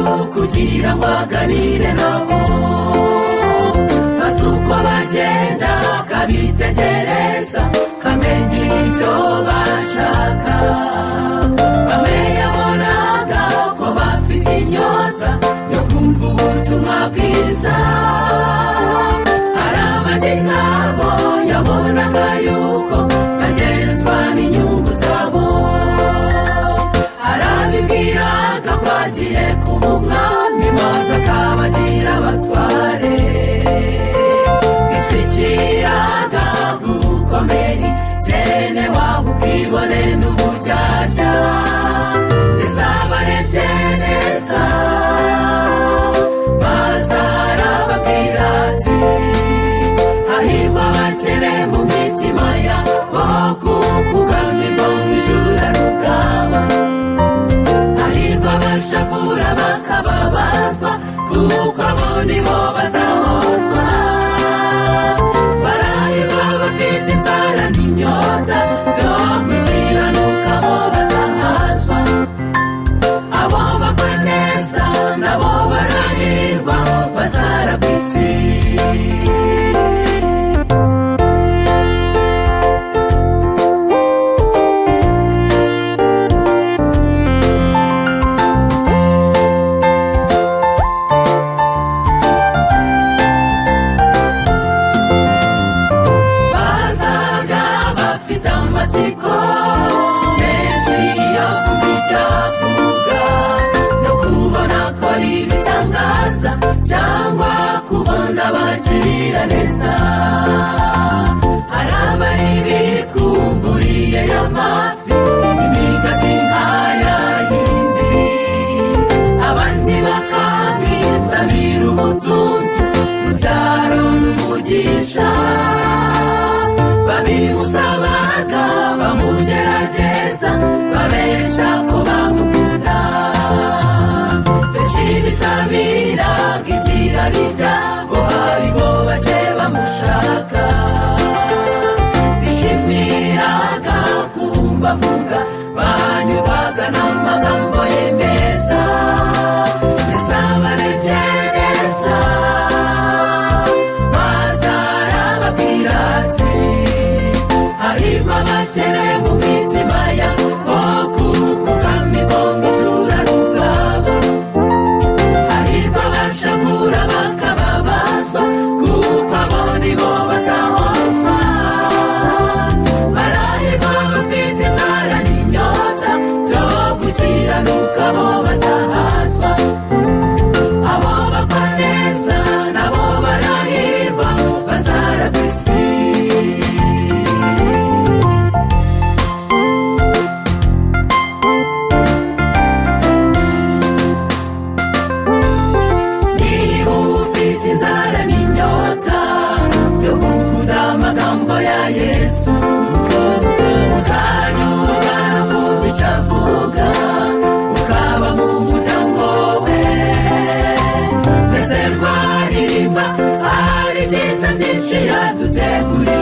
kugira ngo aganire nabo, maze uko bagenda kabitegereza kamenya ibyo bashaka. Bamwe yabonaga ko bafite inyota yo kumva ubutumwa bwiza, hari abandi nabo yabonaga yuko bagenzwa n'inyungu zabo. Arabibwiraga ko agiye kuba umwami maze akabagira abatware, bitwikiraga gukomera cyene waba ubwibone n'uburyarya. Ese abarebye neza maze arababwira ati hahirwa abakene mu mitima yabo, kuko ubwami bwo mu ijuru ari ubwabo. Hahirwa abashavura bakababazwa, kuko abo ni bo bazahozwa. Barahirwa bafite inzara n'inyota byo gukiranuka, bo bazahazwa. Abo bakora neza nabo barahirwa, bazaragwa isi. Cyangwa kubona abagirira neza, hari abari bikumburiye y'amafi imigati nk'aya yindi, abandi bakamisabira ubutunzi mu byaro n'umugisha. Babimusabaga bamugerageza babesha ko bamukunda, benshi bisabiraga ibyirari byabo, hari bo bake bamushaka. Bishimiraga kumva avuga, banyurwaga n'amagambo ye meza. Ese abarebye neza maze arababwira ati hahirwa abakene mu mitima yabo, kuko ubwami bwo mu ijuru ari ubwabo. Hahirwa abashavura bakababazwa, kuko abo ni bo bazahozwa. Barahirwa bafite inzara n'inyota byo gukiranuka, bo bazahazwa. Abo bakora neza nabo barahirwa, bazaragwa isi. Niba ufite inzara n'inyota byo gukunda amagambo ya Yesu, ukanyurwa no kumva icyo avuga, ukaba mu muryango we, mbese rwaririmba hari ibyiza byinshi yaduteguriye.